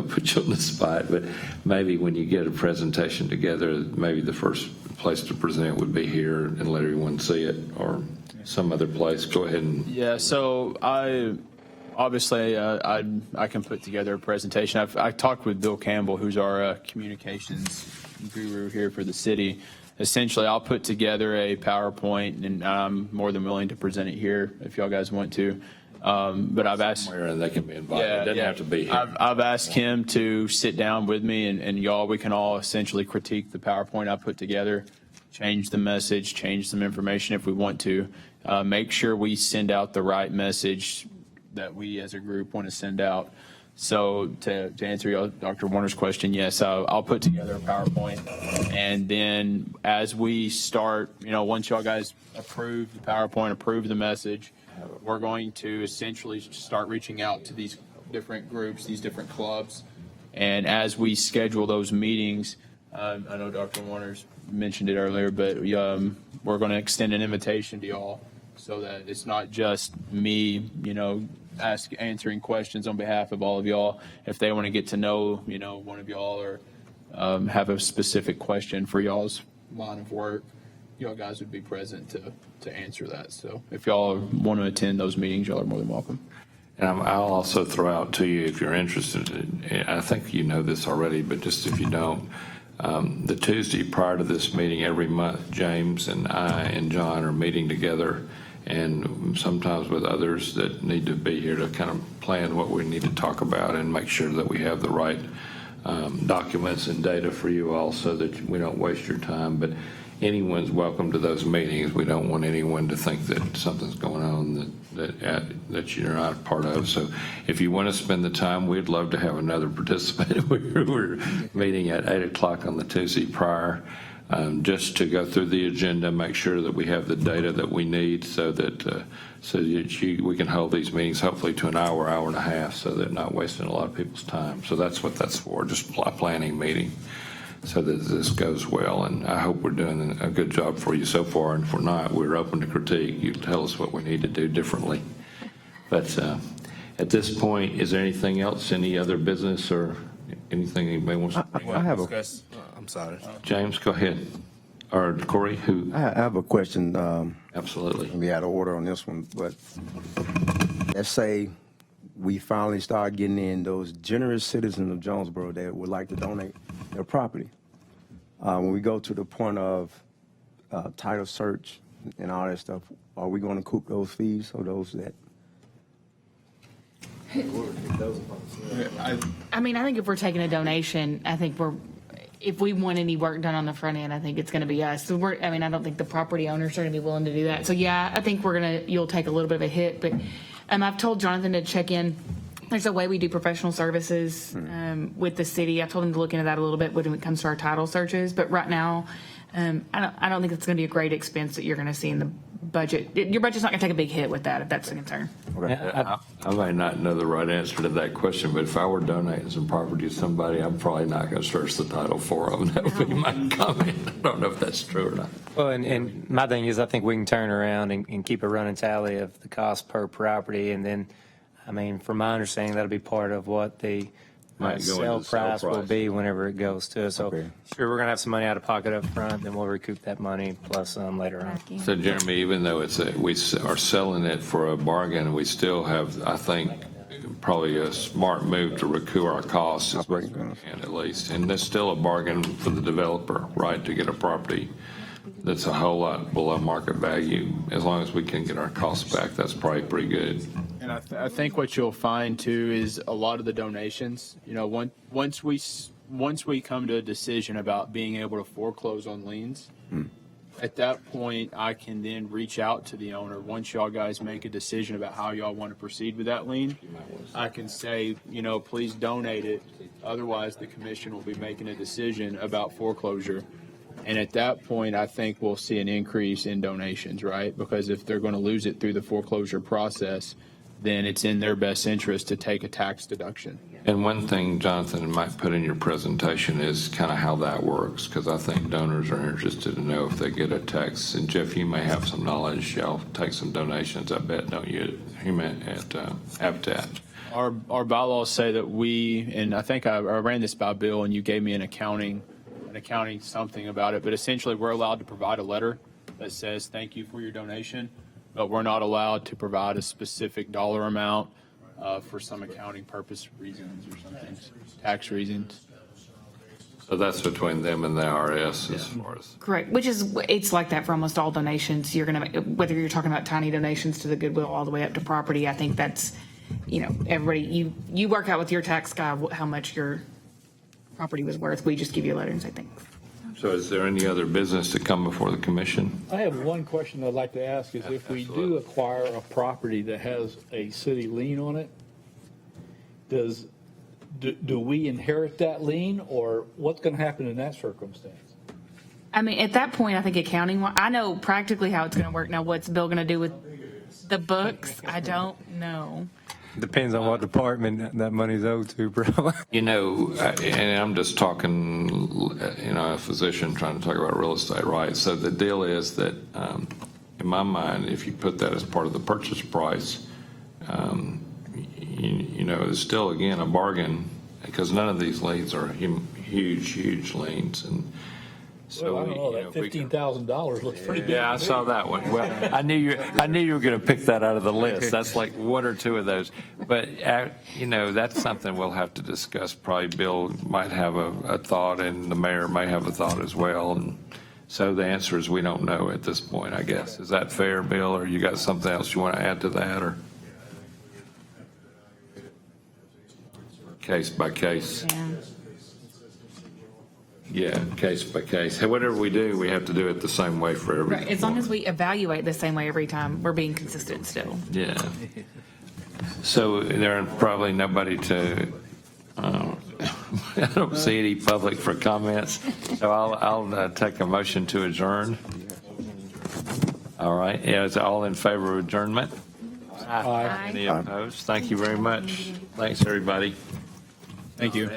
put you on the spot, but maybe when you get a presentation together, maybe the first place to present would be here and let everyone see it, or some other place. Go ahead and. Yeah, so obviously, I can put together a presentation. I talked with Bill Campbell, who's our communications guru here for the city. Essentially, I'll put together a PowerPoint, and I'm more than willing to present it here if y'all guys want to. But I've asked. Somewhere, and they can be invited. It doesn't have to be here. I've asked him to sit down with me, and y'all, we can all essentially critique the PowerPoint I put together, change the message, change some information if we want to, make sure we send out the right message that we as a group want to send out. So to answer Dr. Warner's question, yes, I'll put together a PowerPoint, and then as we start, once y'all guys approve the PowerPoint, approve the message, we're going to essentially start reaching out to these different groups, these different clubs, and as we schedule those meetings, I know Dr. Warner's mentioned it earlier, but we're going to extend an invitation to y'all so that it's not just me, answering questions on behalf of all of y'all. If they want to get to know, one of y'all or have a specific question for y'all's line of work, y'all guys would be present to answer that. So if y'all want to attend those meetings, y'all are more than welcome. And I'll also throw out to you, if you're interested, I think you know this already, but just if you don't, the Tuesday prior to this meeting every month, James and I and John are meeting together, and sometimes with others that need to be here to kind of plan what we need to talk about and make sure that we have the right documents and data for you all so that we don't waste your time. But anyone's welcome to those meetings. We don't want anyone to think that something's going on that you're not a part of. So if you want to spend the time, we'd love to have another participant. We're meeting at 8 o'clock on the Tuesday prior, just to go through the agenda, make sure that we have the data that we need so that we can hold these meetings hopefully to an hour, hour and a half, so that not wasting a lot of people's time. So that's what that's for, just a planning meeting, so that this goes well. And I hope we're doing a good job for you so far. And if we're not, we're open to critique. You tell us what we need to do differently. But at this point, is there anything else, any other business or anything anybody wants to bring up? I have a, I'm sorry. James, go ahead. Or Corey, who? I have a question. Absolutely. We out of order on this one, but let's say we finally start getting in those generous citizens of Jonesboro that would like to donate their property. When we go to the point of title search and all that stuff, are we going to coop those fees or those that? I mean, I think if we're taking a donation, if we want any work done on the front end, I think it's going to be us. So I don't think the property owners are going to be willing to do that. So yeah, I think you'll take a little bit of a hit, but I've told Jonathan to check in. There's a way we do professional services with the city. I've told him to look into that a little bit when it comes to our title searches. But right now, I don't think it's going to be a great expense that you're going to see in the budget. Your budget's not going to take a big hit with that, if that's the concern. I may not know the right answer to that question, but if I were donating some property to somebody, I'm probably not going to search the title for them. That would be my comment. I don't know if that's true or not. Well, and my thing is, I think we can turn around and keep a running tally of the cost per property. And then, from my understanding, that'll be part of what the Might go sale into the sale price will price. be whenever it goes to us. So Okay. sure, we're going to have some money out of pocket up front, then we'll recoup that money plus some later on. So Jeremy, even though we are selling it for a bargain, we still have, I think, probably a smart move to recoup our costs as best we can, at least. And that's still a bargain for the developer, right, to get a property that's a whole lot below market value. As long as we can get our costs back, that's probably pretty good. And I think what you'll find too is a lot of the donations, once we come to a decision about being able to foreclose on liens, at that point, I can then reach out to the owner. Once y'all guys make a decision about how y'all want to proceed with that lien, I can say, please donate it. Otherwise, the commission will be making a decision about foreclosure. And at that point, I think we'll see an increase in donations, right? Because if they're going to lose it through the foreclosure process, then it's in their best interest to take a tax deduction. And one thing Jonathan might put in your presentation is kind of how that works, because I think donors are interested to know if they get a tax. And Jeff, you may have some knowledge. Y'all take some donations, I bet, don't you, at Habitat? Our bylaws say that and I think I ran this by Bill, and you gave me an accounting something about it, but essentially we're allowed to provide a letter that says thank you for your donation, but we're not allowed to provide a specific dollar amount for some accounting purpose reasons or something, tax reasons. So that's between them and the IRS as far as. Correct, it's like that for almost all donations. You're going to, whether you're talking about tiny donations to the Goodwill all the way up to property, I think that's, everybody, you work out with your tax guy how much your property was worth. We just give you a letter and say thanks. So is there any other business to come before the commission? I have one question I'd like to ask is if we do acquire a property that has a city lien on it, do we inherit that lien, or what's going to happen in that circumstance? At that point, I think accounting, I know practically how it's going to work. Now, what's Bill going to do with the books? I don't know. Depends on what department that money's owed to, bro. You know, and I'm just talking, you know, a physician trying to talk about real estate, right? So the deal is that, in my mind, if you put that as part of the purchase price, you know, it's still, again, a bargain, because none of these liens are huge liens, and so. Well, I don't know, you that if we can- $15,000 looks pretty big. Yeah, I saw that one. Well, I knew you were going to pick that out of the list. That's like one or two of those. But, you know, that's something we'll have to discuss. Probably Bill might have a thought, and the mayor may have a thought as well. And so the answer is we don't know at this point, I guess. Is that fair, Bill, or you got something else you want to add to that, or? Case by case. Yeah. Yeah, case by case. Whatever we do, we have to do it the same way for every. Right, as long as we evaluate the same way every time, we're being consistent still. Yeah. So there's probably nobody to, I don't see any public for comments. So I'll take a motion to adjourn. All right. Yeah, is all in favor of adjournment? Aye. Any opposed? Thank you very much. Thanks, everybody. Thank you.